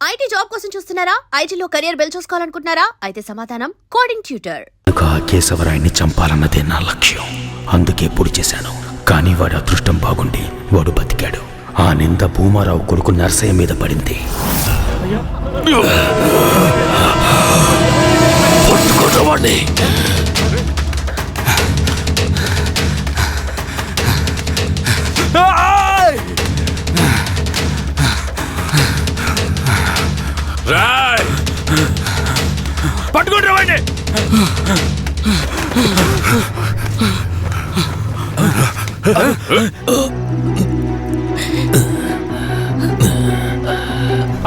IT job కోసం చూస్తున్నారా? ఐటీలో కెరియర్ బిల్డ్ చూసుకోవాలనుకుంటున్నారా? అయితే సమాధానం కోడింగ్ ట్యూటర్. కేశవరాయన్ని చంపాలన్నదే నా లక్ష్యం. అందుకే పొడి చేశాను. కానీ వాడి అదృష్టం బాగుండి వాడు బతికాడు. ఆ నింద భూమారావు కొడుకు నర్సయ్య మీద పడింది. పట్టుకోవాడిని. పట్టుకుంటా వాడిని.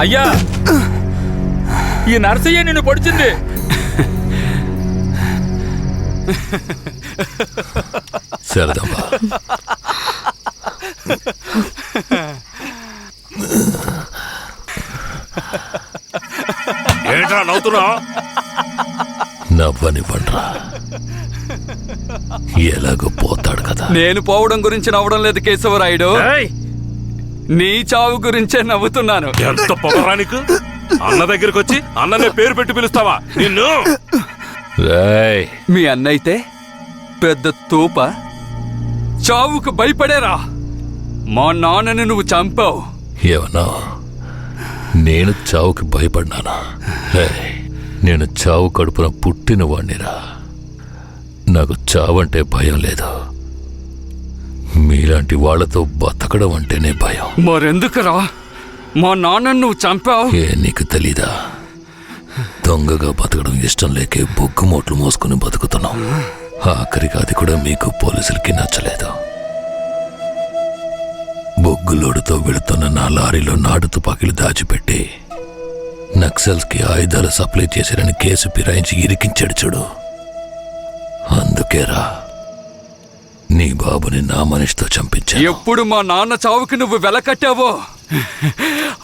అయ్యా, ఈ నర్సయ్య నిన్ను పొడిచింది. సరదమ్మా, ఏంట్రా నవ్వుతున్నా? నవ్వనివ్వండ్రా, ఎలాగో పోతాడు కదా. నేను పోవడం గురించి నవ్వడం లేదు కేశవరాయుడు, నీ చావు గురించే నవ్వుతున్నాను. ఎంత పొగరా నీకు? అన్న దగ్గరికి వచ్చి అన్ననే పేరు పెట్టి పిలుస్తావా నిన్ను? రేయ్, మీ అన్నయితే పెద్ద తోప, చావుకు భయపడేరా. మా నాన్నని నువ్వు చంపావు. ఏమన్నా నేను చావుకి భయపడ్డానా? రేయ్, నేను చావు కడుపున పుట్టిన వాణ్ణిరా. నాకు చావంటే భయం లేదు. మీలాంటి వాళ్లతో బతకడం అంటేనే భయం. మరెందుకురా మా నాన్నని నువ్వు చంపావు? ఏ నీకు తెలీదా? దొంగగా బతకడం ఇష్టం లేకే బొగ్గు మోట్లు మోసుకుని బతుకుతున్నాం. ఆఖరికి అది కూడా మీకు పోలీసులకి నచ్చలేదు. బొగ్గులోడుతో వెళుతున్న నా లారీలో నాటు తుపాకీలు దాచిపెట్టి నక్సల్స్కి ఆయుధాలు సప్లై చేశారని కేసు ఫిరాయించి ఇరికించాడు చూడు. అందుకేరా నీ బాబుని నా మనిషితో చంపించాను. ఎప్పుడు మా నాన్న చావుకి నువ్వు వెలకట్టావో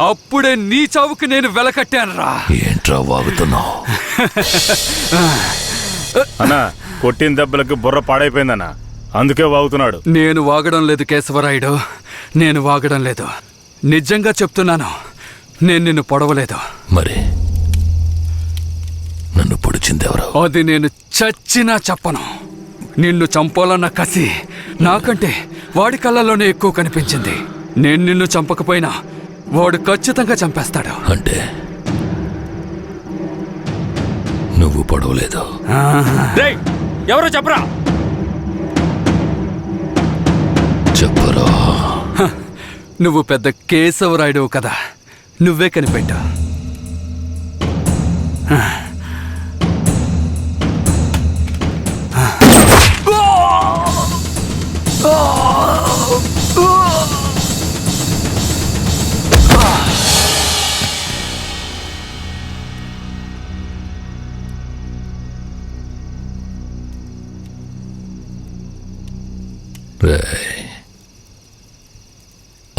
అప్పుడే నీ చావుకి నేను వెలకట్టానురా. ఏంట్రా వాగుతున్నావు? అన్నా, కొట్టిన దెబ్బలకు బుర్ర పాడైపోయిందన్నా, అందుకే వాగుతున్నాడు. నేను వాగడం లేదు కేశవరాయుడు, నేను వాగడం లేదు. నిజంగా చెప్తున్నాను, నేను నిన్ను పొడవలేదు. మరి నన్ను పొడిచిందెవరు? అది నేను చచ్చినా చెప్పను. నిన్ను చంపాలన్న కసి నాకంటే వాడి కళ్ళల్లోనే ఎక్కువ కనిపించింది. నేను నిన్ను చంపకపోయినా వాడు ఖచ్చితంగా చంపేస్తాడు. అంటే నువ్వు పొడవలేదు? ఎవరో చెప్పరా? చెప్పరా? నువ్వు పెద్ద కేశవరాయుడు కదా, నువ్వే కనిపెట్టా.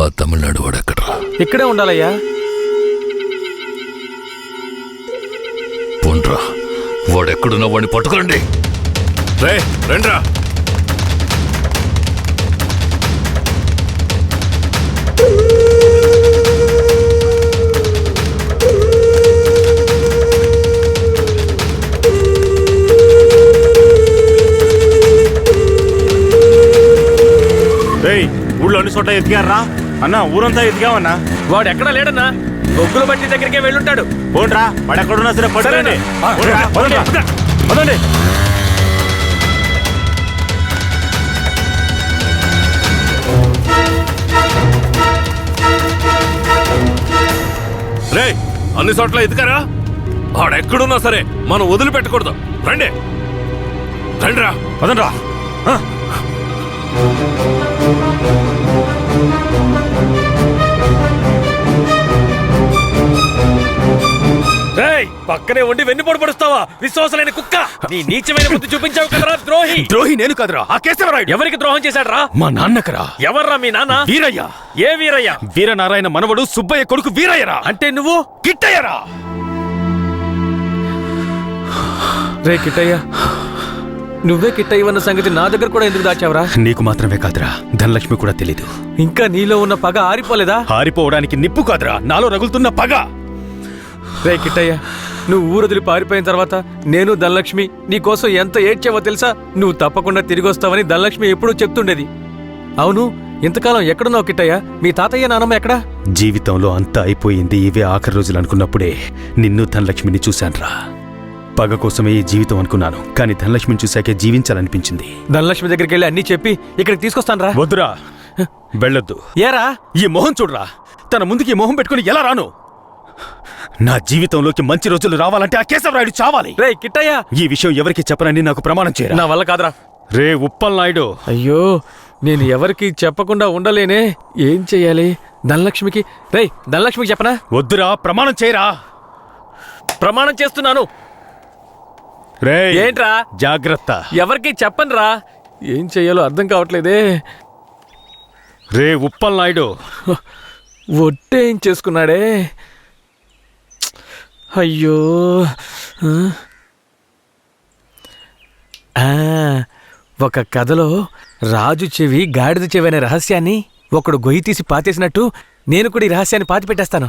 ఆ తమిళనాడు వాడు ఎక్కడ్రా? ఇక్కడే ఉండాలయ్యా. పోండ్రా, వాడెక్కడున్నా వాడిని పట్టుకోండి. రండ్రా. ఊళ్ళో అన్ని చోట్ల ఎతికారా అన్నా? ఊరంతా ఎతికామన్నా. వాడు ఎక్కడా లేడన్నా, బొగ్గుల బట్టి దగ్గరికే వెళ్ళుంటాడు. పోండ్రా, వాడు ఎక్కడున్నా సరే పట్టుకోండి. పదండి. రే, అన్ని చోట్ల ఎతికారా? వాడెక్కడున్నా సరే మనం వదిలిపెట్టకూడదు. రండి, రండిరా, పదండ్రా. పక్కనే ఉండి వెన్ను పొడిపడుస్తావా? విశ్వాసలేని కుక్క! నీ నీచమైన బుద్ధి చూపించావు కదరా ద్రోహి. ద్రోహి నేను కాదురా, ఆ కేశవరాయుడు. ఎవరికి ద్రోహం చేశాడ్రా? మా నాన్నకరా. ఎవర్రా మీ నాన్న? వీరయ్య. ఏ వీరయ్య? వీరనారాయణ మనవడు సుబ్బయ్య కొడుకు వీరయ్యరా. అంటే నువ్వు కిట్టయ్యరా. రే కిట్టయ్య, నువ్వే కిట్టయ్యవన్న సంగతి నా దగ్గర కూడా ఎందుకు దాచావరా? నీకు మాత్రమే కాదురా, ధనలక్ష్మి కూడా తెలీదు. ఇంకా నీలో ఉన్న పగ ఆరిపోలేదా? ఆరిపోవడానికి నిప్పు కాదురా, నాలో రగులుతున్న పగ. రే కిట్టయ్య, నువ్వు ఊరొదిలి పారిపోయిన తర్వాత నేను ధనలక్ష్మి నీకోసం ఎంత ఏడ్చావో తెలుసా? నువ్వు తప్పకుండా తిరిగి వస్తావని ధనలక్ష్మి ఎప్పుడూ చెప్తుండేది. అవును, ఇంతకాలం ఎక్కడున్నావు కిట్టయ్య? మీ తాతయ్య నానమ్మ ఎక్కడా? జీవితంలో అంతా అయిపోయింది, ఇవే ఆఖరి రోజులు అనుకున్నప్పుడే నిన్ను ధనలక్ష్మిని చూశాన్రా. పగ కోసమే ఈ జీవితం అనుకున్నాను, కానీ ధనలక్ష్మిని చూశాకే జీవించాలనిపించింది. ధనలక్ష్మి దగ్గరికి వెళ్ళి అన్నీ చెప్పి ఇక్కడికి తీసుకొస్తాను రా. వద్దురా, వెళ్ళొద్దు. ఏరా? ఈ మొహం చూడరా, తన ముందుకి ఈ మొహం పెట్టుకుని ఎలా రాను? నా జీవితంలోకి మంచి రోజులు రావాలంటే ఆ కేశవరాయుడు చావాలి. రే కిట్టయ్య, ఈ విషయం ఎవరికి చెప్పనని నాకు ప్రమాణం చేయరా. నా వల్ల కాదురా. రే ఉప్పల్ నాయుడు, అయ్యో, నేను ఎవరికి చెప్పకుండా ఉండలేనే. ఏం చెయ్యాలి? ధనలక్ష్మికి ధనలక్ష్మికి చెప్పనా? వద్దురా, ప్రమాణం చేయరా. ప్రమాణం చేస్తున్నాను. రే ఏంట్రా? జాగ్రత్త. ఎవరికి చెప్పనురా. ఏం చెయ్యాలో అర్థం కావట్లేదే. రే ఉప్పల్ నాయుడు, ఒట్టేం చేసుకున్నాడే. అయ్యో. ఒక కథలో రాజు చెవి గాడిద చెవి అనే రహస్యాన్ని ఒకడు గొయ్యి తీసి పాతేసినట్టు నేను కూడా ఈ రహస్యాన్ని పాతి పెట్టేస్తాను.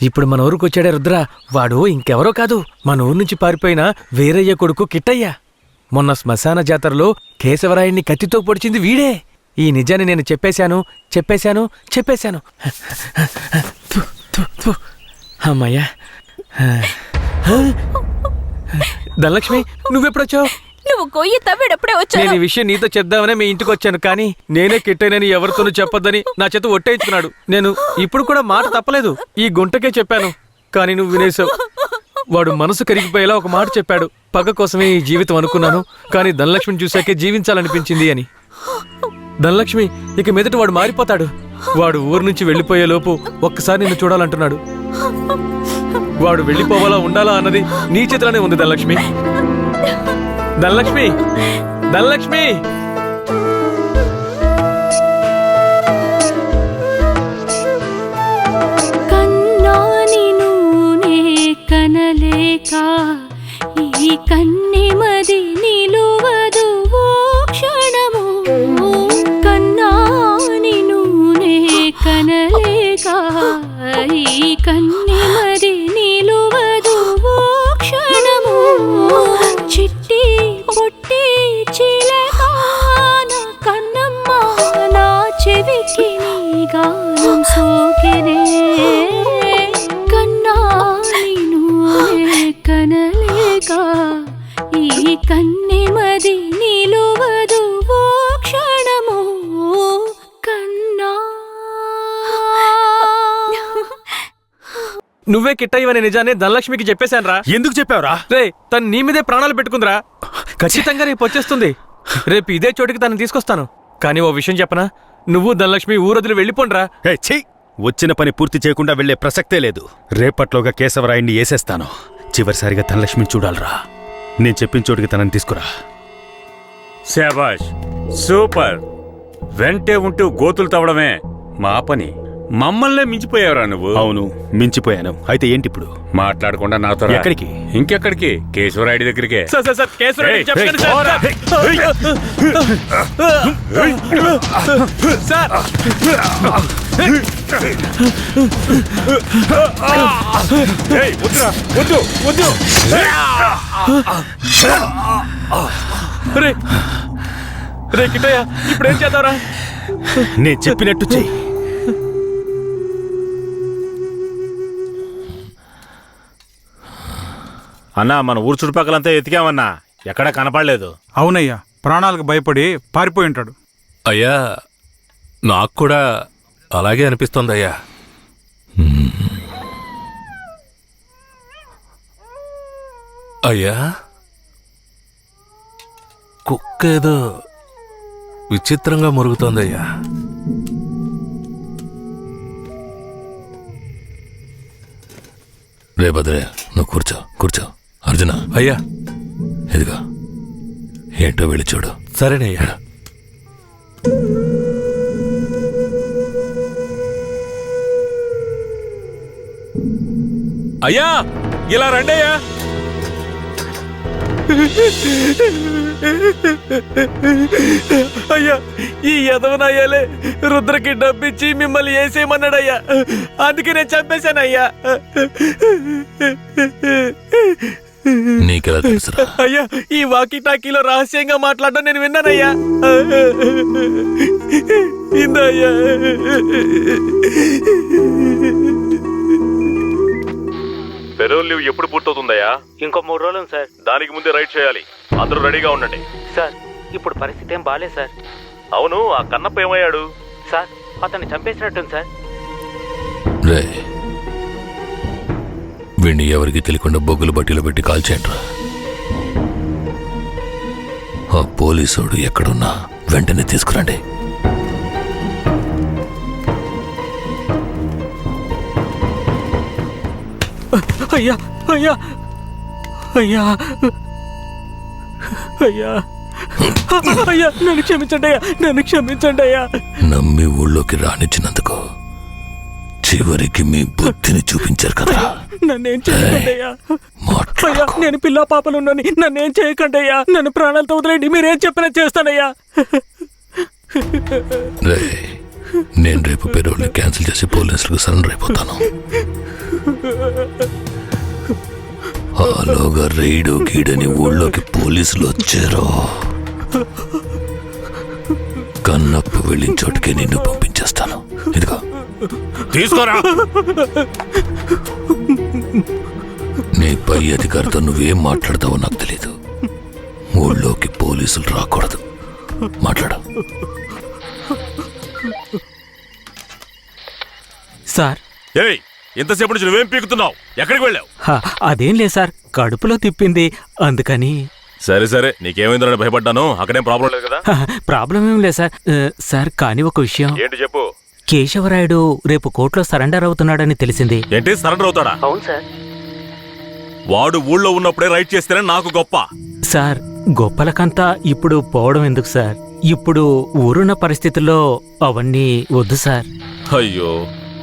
ఇప్పుడు మన ఊరికి వచ్చాడే రుద్ర. వాడు ఇంకెవరో కాదు, మన ఊరు నుంచి పారిపోయిన వీరయ్య కొడుకు కిట్టయ్య. మొన్న శ్మశాన జాతరలో కేశవరాయుణ్ణి కత్తితో పొడిచింది వీడే. ఈ నిజాన్ని నేను చెప్పేశాను. అమ్మయ్యా. ధనలక్ష్మి, నువ్వెప్పుడొచ్చావు? నువ్వు గొయ్యి తవ్వేటప్పుడే నేను వచ్చాను. ఈ విషయం నీతో చెప్దామనే మీ ఇంటికి వచ్చాను, కానీ నేనే కిట్టైనని ఎవరితోనూ చెప్పొద్దని నా చేత ఒట్టేయించుకున్నాడు. నేను ఇప్పుడు కూడా మాట తప్పలేదు, ఈ గుంటకే చెప్పాను, కానీ నువ్వు వినేశావు. వాడు మనసు కరిగిపోయేలా ఒక మాట చెప్పాడు. పగ కోసమే ఈ జీవితం అనుకున్నాను, కానీ ధనలక్ష్మిని చూశాకే జీవించాలనిపించింది అని. ధనలక్ష్మి, ఇక మీదట వాడు మారిపోతాడు. వాడు ఊరు నుంచి వెళ్ళిపోయే లోపు ఒక్కసారి నిన్ను చూడాలంటున్నాడు. వాడు వెళ్ళిపోవాలా ఉండాలా అన్నది నీ చేతిలోనే ఉంది ధనలక్ష్మి. ధనలక్ష్మి, ధనలక్ష్మి. కన్నాని నూనె కనలేక ఈ కన్నెమది నిలువదు ఓ క్షణము. కన్నాని నూనె కనలేక ఈ కన్నెమది నిలువదు ఓ క్షణము. చిట్టి పొట్టి చిలక నా కన్నమ్మ, నా చెవికి నీ గానం సోకెనే. కన్నాని నూనె కనలేక ఈ కన్నెమది నిలువదు ఓ క్షణము. కన్నా. నువ్వే కిట్టయ్యవనే నిజాన్ని ధనలక్ష్మికి చెప్పేశాను రా. ఎందుకు చెప్పావురా? రే, తను నీ మీదే ప్రాణాలు పెట్టుకుందిరా. ఖచ్చితంగా రేపు వచ్చేస్తుంది. రేపు ఇదే చోటికి తనని తీసుకొస్తాను. కానీ ఓ విషయం చెప్పనా, నువ్వు ధనలక్ష్మి ఊరొదిలి వెళ్ళిపోండ్రా. వచ్చిన పని పూర్తి చేయకుండా వెళ్లే ప్రసక్తే లేదు. రేపట్లోగా కేశవరాయుణ్ణి వేసేస్తాను. చివరిసారిగా ధనలక్ష్మిని చూడాలరా. నేను చెప్పిన చోటికి తనని తీసుకురా. శాబాష్, సూపర్. వెంటే ఉంటూ గోతులు తవ్వడమే మా పని. మమ్మల్నే మించిపోయావురా నువ్వు. అవును, మించిపోయాను. అయితే ఏంటి ఇప్పుడు? మాట్లాడకుండా నాతో రా. ఎక్కడికి? ఇంకెక్కడికి? కేశవరాయుడి దగ్గరికే. సార్, కేశవరాయుడికి చెప్పకండి సార్. వద్దు. రే కిట్టయ్య, ఇప్పుడు ఏం చేద్దాంరా? నేను చెప్పినట్టు చెయ్యి. అన్నా, మన ఊరు చుట్టుపక్కలంతా ఎతికామన్నా, ఎక్కడా కనపడలేదు. అవునయ్యా, ప్రాణాలకు భయపడి పారిపోయి ఉంటాడు. అయ్యా, నాకు కూడా అలాగే అనిపిస్తోంది అయ్యా. అయ్యా, కుక్క ఏదో విచిత్రంగా మురుగుతోందయ్యా. రే భద్రయ్య, నువ్వు కూర్చో. అర్జున, అయ్యా, ఇదిగా ఏంటో వెళ్ళి చూడు. సరేనయ్యా. అయ్యా, ఇలా రండి అయ్యా. అయ్యా, ఈ ఎదవనయ్యాలే రుద్రకి డబ్బిచ్చి మిమ్మల్ని వేసేయమన్నాడయ్యా. అందుకే నేను చంపేశానయ్యా. నీకెలా తెలుసురా? అయ్యా, ఈ వాకీ టాకీలో రహస్యంగా మాట్లాడడం నేను విన్నానయ్యా. ఇందయ్యా. పెరోల్ లీవ్ ఎప్పుడు పూర్తవుతుందయ్యా? ఇంకో 3 రోజులు సార్. దానికి ముందే రైడ్ చేయాలి. అందరూ రెడీగా ఉండండి. సార్, ఇప్పుడు పరిస్థితి ఏం బాలేదు సార్. అవును, ఆ కన్నప్ప ఏమయ్యాడు? సార్, అతన్ని చంపేసినట్టుంది సార్. రే, వీణ్ణి ఎవరికి తెలియకుండా బొగ్గులు బట్టీలో పెట్టి కాల్చేయండిరా. ఆ పోలీసోడు ఎక్కడున్నా వెంటనే తీసుకురండి. అయ్యా, అయ్యా, అయ్యా, అయ్యా, అయ్యా, నన్ను క్షమించండి అయ్యా, నన్ను క్షమించండి అయ్యా. నమ్మి ఊళ్ళోకి రానిచ్చినందుకు చివరికి మీ బుద్ధిని చూపించారు కదరా. నన్నేం చేయకండి అయ్యా. అయ్యా, నేను పిల్ల పాపలున్నాను, నన్నేం చేయకండి అయ్యా. నన్ను ప్రాణాలతో వదిలేండి, మీరేం చెప్పినా చేస్తానయ్యా. రే, నేను రేపు పెరోల్ని క్యాన్సిల్ చేసి పోలీసులకు సరెండర్ అయిపోతాను. ఆలోగా రైడు గీడని ఊళ్ళోకి పోలీసులు వచ్చారో కన్నప్ప వెళ్ళిన చోటుకే నిన్ను పంపించేస్తాను. ఇదిగో తీసుకోరా. నీ పై అధికారితో నువ్వేం మాట్లాడతావో నాకు తెలీదు. ఊళ్ళోకి పోలీసులు రాకూడదు. మాట్లాడు. సార్, ఏయ్, ఇంతసేపు నుంచి నువ్వేం పీకుతున్నావు? ఎక్కడికి వెళ్ళావు? అదేం లేదు సార్, కడుపులో తిప్పింది అందుకని. సరే సరే, నీకేమైందో భయపడ్డాను. అక్కడేం ప్రాబ్లం లేదు కదా? ప్రాబ్లం ఏం లేదు సార్. సార్, కానీ ఒక విషయం. ఏంటి చెప్పు. కేశవరాయుడు రేపు కోర్టులో సరెండర్ అవుతున్నాడని తెలిసింది. ఏంటి, సరెండర్ అవుతాడా? అవును సార్. వాడు ఊళ్ళో ఉన్నప్పుడే రైట్ చేస్తేనే నాకు గొప్ప. సార్, గొప్పలకంతా ఇప్పుడు పోవడం ఎందుకు సార్? ఇప్పుడు ఊరున్న పరిస్థితుల్లో అవన్నీ వద్దు సార్. అయ్యో,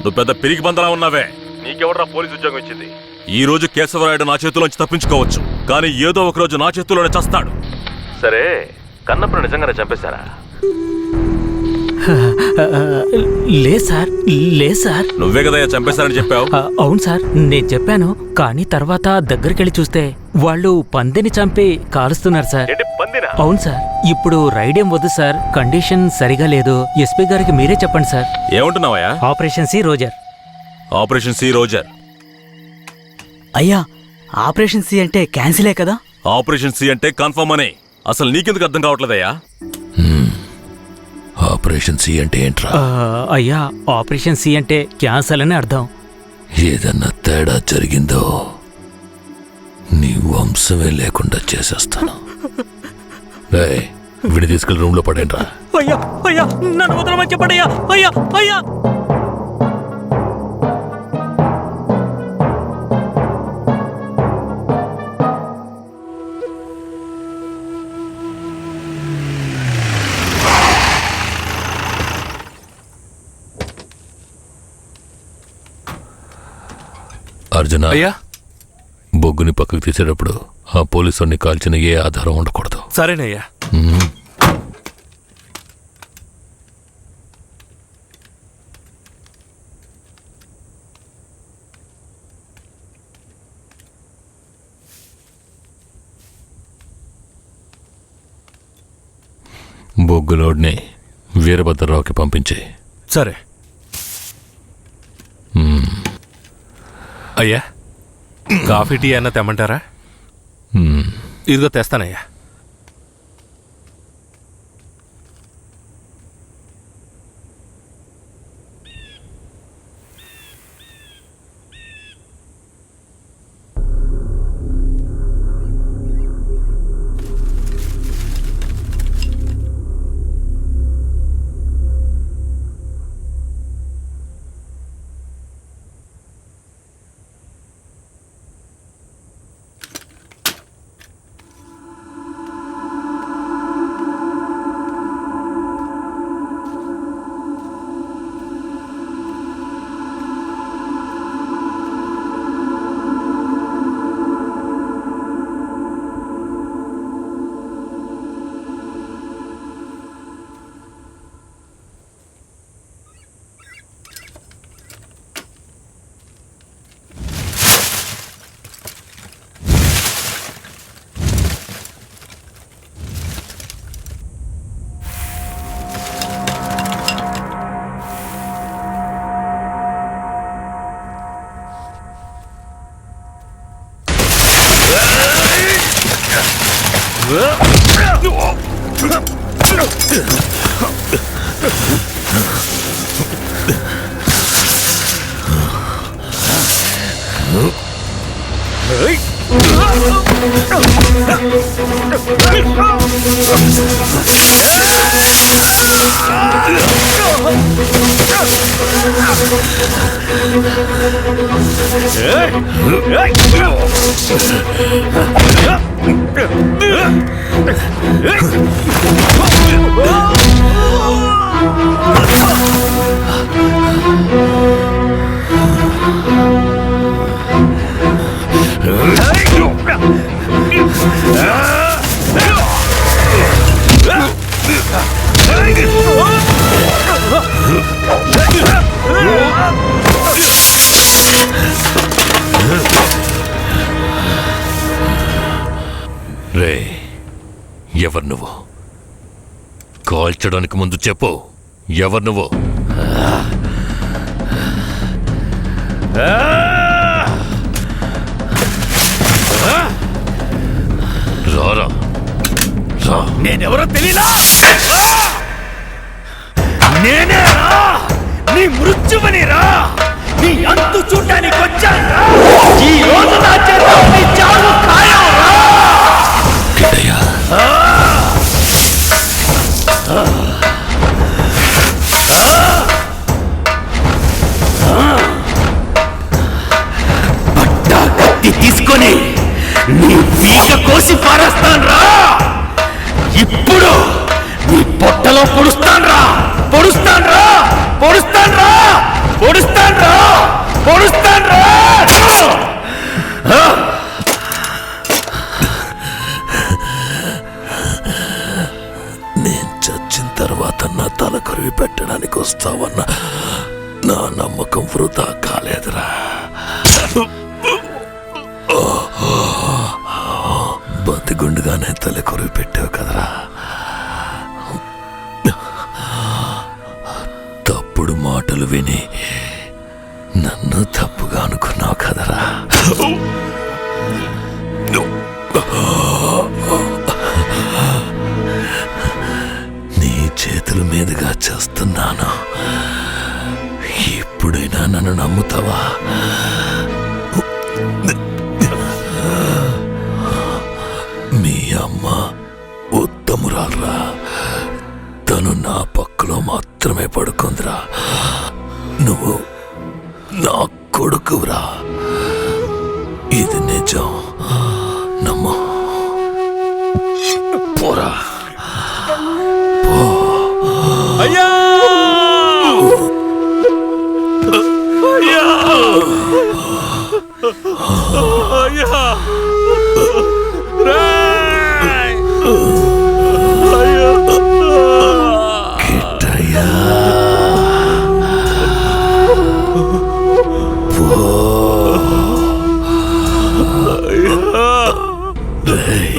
నువ్వు పెద్ద పిరికి బందలా ఉన్నావే. నీకెవడరా పోలీసు ఉద్యోగం ఇచ్చింది? ఈ రోజు కేశవరాయుడు నా చేతిలోంచి తప్పించుకోవచ్చు, కానీ ఏదో ఒక రోజు నా చేతిలోనే చస్తాడు. సరే, కన్నప్పను నిజంగానే చంపేశారా? లే సార్, లే సార్. నువ్వే కదా చంపేశారని చెప్పావు. అవును సార్, నేను చెప్పాను. కానీ తర్వాత దగ్గరికెళ్ళి చూస్తే వాళ్ళు పందిని చంపి కాలుస్తున్నారు సార్. పందినా? అవును సార్. ఇప్పుడు రైడేం వద్దు సార్, కండిషన్ సరిగా లేదు. ఎస్పీ గారికి మీరే చెప్పండి సార్. ఏమంటున్నావయ్యా? Operation C roger. Operation C roger. అయ్యా, ఆపరేషన్ సి అంటే క్యాన్సిలే కదా? ఆపరేషన్ సి అంటే కన్ఫర్మ్ అని. అసలు నీకెందుకు అర్థం కావట్లేదయ్యా? ఆపరేషన్ సి అంటే ఏంట్రా? అయ్యా, ఆపరేషన్ సి అంటే క్యాన్సల్ అని అర్థం. ఏదన్నా తేడా జరిగిందో నీ వంశమే లేకుండా చేసేస్తాను. విడి తీసుకెళ్ళి రూమ్ లో పడేంట్రా. అయ్యా, అయ్యా, నన్ను వదలమని చెప్పండి అయ్యా. అయ్యా, అయ్యా. అర్జున, అయ్యా, బొగ్గుని పక్కకు తీసేటప్పుడు ఆ పోలీసుని కాల్చిన ఏ ఆధారం ఉండకూడదు. సరేనయ్యా. బొగ్గులోడ్ని వీరభద్రరావుకి పంపించే. సరే అయ్యా. కాఫీ టీ అన్న తెమ్మంటారా? ఇదిగో తెస్తానయ్యా. రే, ఎవరు నువ్వు? కాల్చడానికి ముందు చెప్పు, ఎవరు నువ్వు? రారా, రా. నేనెవరో తెలీదా? నేనే రా, నీ మృత్యువని రా, నీ అంతు చూడడానికి వచ్చాను. ఈ రోజు నా చేతిలో నీ చావు ఖాయం రా. కిట్టయ్యా, పట్టా కత్తి తీసుకొని నీ పీక కోసి పారేస్తాను రా. ఇప్పుడు నీ పొట్టలో పొడుస్తాను రా, పొడుస్తాను రా, పొడుస్తాను రా, పొడుస్తాను రా, పొడుస్తాను రా. నేను చచ్చిన తర్వాత నా తల కొరివి పెట్టడానికి వస్తావన్న నా నమ్మకం వృధా కాలేదురా. బతిగుండుగానే తల కొరివి పెట్టావు కదరా. తప్పుడు మాటలు విని నన్ను తప్పుగా అనుకున్నావు కదరా. నీ చేతుల మీదుగా చేస్తున్నాను. ఇప్పుడైనా నన్ను నమ్ముతావా? మీ అమ్మ ఉత్తమురాలరా, తను నా పక్కలో మాత్రమే పడుకుందిరా. నువ్వు నా కొడుకురా, ఇది నిజం, నమ్ము. పోరా, పో. అయ్యా అయ్యా అయ్యా రేయ్! అయ్యా కిట్టయ్యా, పో. రేయ్,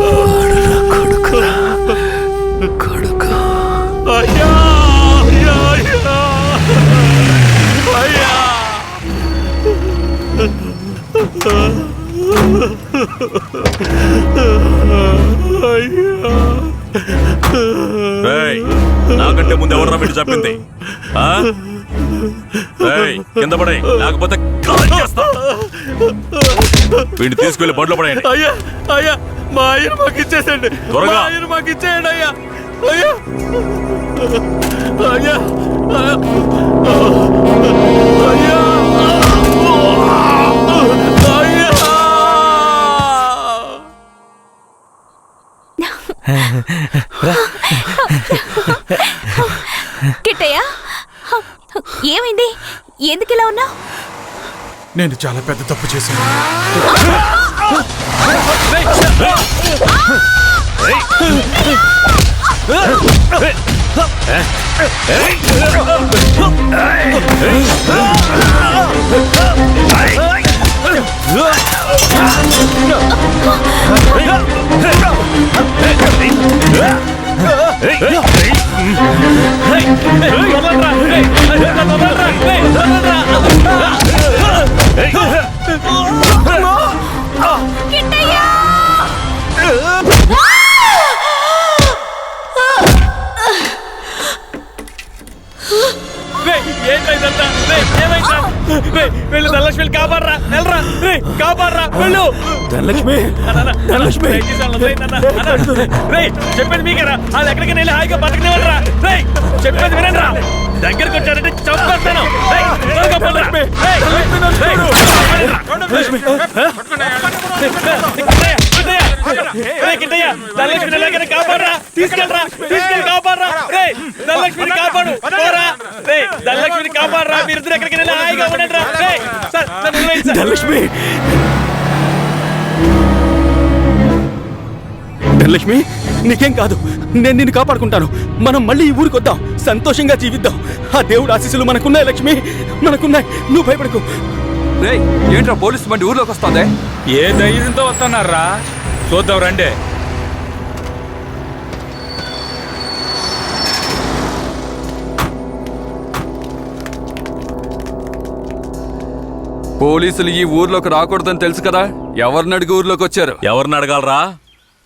వాడు నా కొడుకురా, కొడుకు. అయ్యా అయ్యా అయ్యా అయ్యా నాకంటే ముందు ఎవరు వీడు చెప్పింది? కింద పడే, లేకపోతే వీడిని తీసుకెళ్లి బండ్లో పడేయండి. అయ్యా అయ్యా, మా ఆయన మాకు ఇచ్చేసండి, త్వరగా. మా ఆయన మాకు ఇచ్చేయండి అయ్యా. అయ్యా అయ్యా అయ్యా కిట్టయ్య, ఏమైంది? ఎందుకు ఇలా ఉన్నావు? నేను చాలా పెద్ద తప్పు చేశాను. వెళ్ళు ధనలక్ష్మి, కాపాడరా, వెళ్ళరా, కాపాడరా, వెళ్ళు. ధనలక్ష్మి, చెప్పేది మీకేరా? అది ఎక్కడికి వెళ్ళి హాయిగా బతకనివ్వరా? చెప్పేది వినండి. దగ్గరకు వచ్చారంటే చంపేస్తాను. ధనలక్ష్మిని ఎలాగైనా కాపాడరా, తీసుకెళ్ళరా, తీసుకెళ్ళి కాపాడరా. ధనలక్ష్మిని కాపాడు, ధనలక్ష్మిని కాపాడరా. మీరిద్దరు ఎక్కడికి వెళ్ళి హాయిగా ఉండండి రా. ధనలక్ష్మి, ధనలక్ష్మి, నీకేం కాదు, నేను నిన్ను కాపాడుకుంటాను. మనం మళ్ళీ ఈ ఊరికి వద్దాం, సంతోషంగా జీవిద్దాం. ఆ దేవుడు ఆశీస్సులు మనకున్నాయి లక్ష్మి, మనకున్నాయి. నువ్వు భయపడకు. రేయ్, ఏంట్రా పోలీసు బండి ఊర్లోకి వస్తుంది? ఏ ధైర్యంతో వస్తున్నారా? చూద్దాం రండి. పోలీసులు ఈ ఊర్లోకి రాకూడదని తెలుసు కదా, ఎవరిని అడిగి ఊర్లోకి వచ్చారు? ఎవరిని అడగాలరా?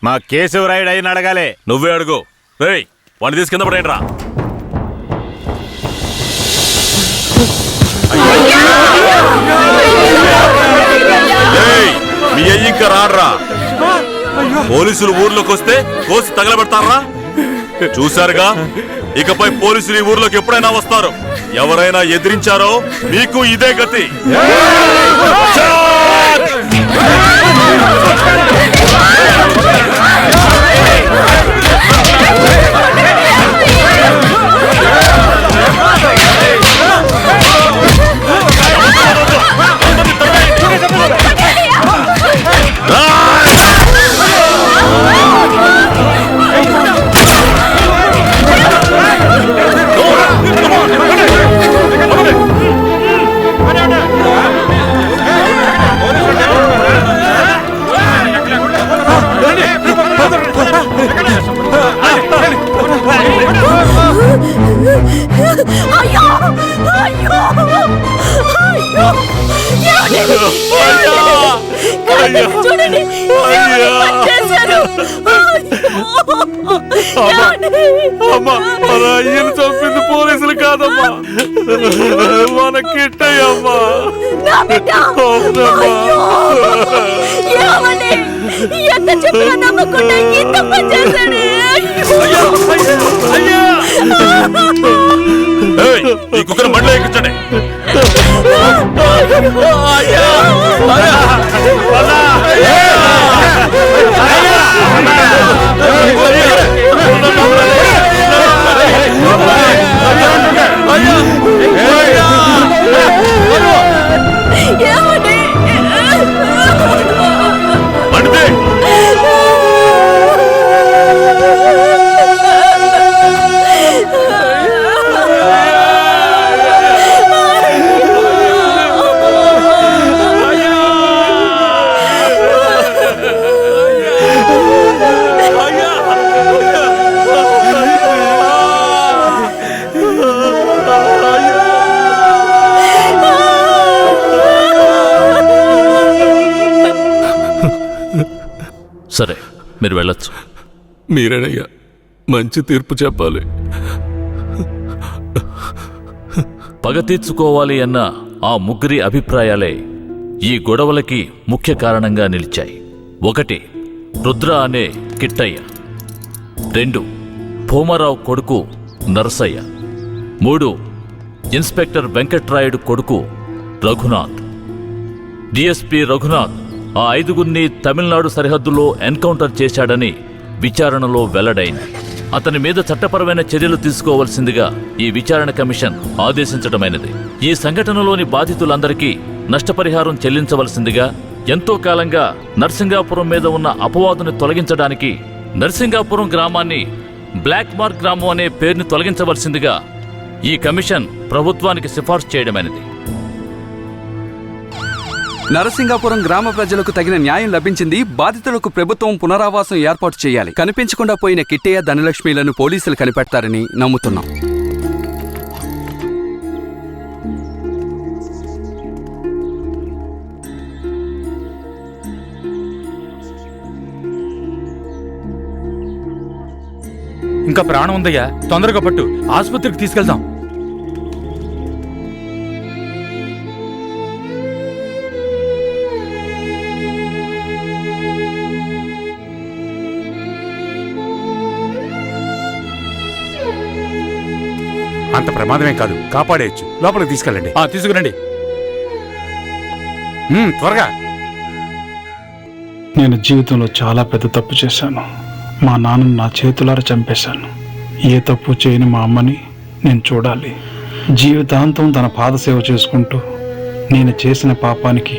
మా కేశవరాయుడు అయిన అడగాలి. నువ్వే అడుగు. రేయ్, వాడిని తీసి కింద పడేయండి రా. మీ అయ్యి ఇంకా రాడ్రా. పోలీసులు ఊర్లోకి వస్తే కోసి తగలబెడతారా? చూశారుగా, ఇకపై పోలీసులు ఈ ఊర్లోకి ఎప్పుడైనా వస్తారు. ఎవరైనా ఎదిరించారో మీకు ఇదే గతి. అయ్యను చంపింది పోలీసులు కాదమ్మా, మన కిట్టయ్యమ్మా. ఈ కుక్కను బండ్లో ఎక్కించండి. సరే, మీరు వెళ్ళొచ్చు. మీరేనయ్యా మంచి తీర్పు చెప్పాలి. పగ తీర్చుకోవాలి అన్న ఆ ముగ్గురి అభిప్రాయాలే ఈ గొడవలకి ముఖ్య కారణంగా నిలిచాయి. 1 రుద్ర అనే కిట్టయ్య, 2 భూమారావు కొడుకు నరసయ్య, 3 ఇన్స్పెక్టర్ వెంకట్రాయుడు కొడుకు రఘునాథ్. డిఎస్పీ రఘునాథ్ ఆ 5గురిని తమిళనాడు సరిహద్దులో ఎన్కౌంటర్ చేశాడని విచారణలో వెల్లడైంది. అతని మీద చట్టపరమైన చర్యలు తీసుకోవాల్సిందిగా ఈ విచారణ కమిషన్ ఆదేశించడమైనది. ఈ సంఘటనలోని బాధితులందరికీ నష్టపరిహారం చెల్లించవలసిందిగా, ఎంతో కాలంగా నర్సింగాపురం మీద ఉన్న అపవాదుని తొలగించడానికి నర్సింగాపురం గ్రామాన్ని బ్లాక్ మార్క్ గ్రామం అనే పేరుని తొలగించవలసిందిగా ఈ కమిషన్ ప్రభుత్వానికి సిఫార్సు చేయడమైనది. నరసింగాపురం గ్రామ ప్రజలకు తగిన న్యాయం లభించింది. బాధితులకు ప్రభుత్వం పునరావాసం ఏర్పాటు చేయాలి. కనిపించకుండా పోయిన కిట్టయ్య, ధనలక్ష్మిలను పోలీసులు కనిపెడతారని నమ్ముతున్నాం. ఇంకా ప్రాణం ఉందయ్యా, తొందరగా పట్టు, ఆసుపత్రికి తీసుకెళ్దాం. అంత ప్రమాదమేం కాదు, కాపాడేయచ్చు. లోపలికి తీసుకెళ్ళండి. తీసుకురండి. త్వరగా. నేను జీవితంలో చాలా పెద్ద తప్పు చేశాను. మా నాన్నను నా చేతులారా చంపేశాను. ఏ తప్పు చేయని మా అమ్మని నేను చూడాలి. జీవితాంతం తన పాదసేవ చేసుకుంటూ నేను చేసిన పాపానికి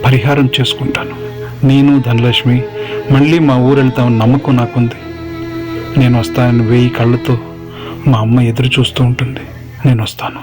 పరిహారం చేసుకుంటాను. నేను ధనలక్ష్మి మళ్ళీ మా ఊరు వెళ్తామని నమ్మకం నాకుంది. నేను వస్తానని 1000 కళ్ళతో మా అమ్మ ఎదురు చూస్తూ ఉంటుంది. నేను వస్తాను.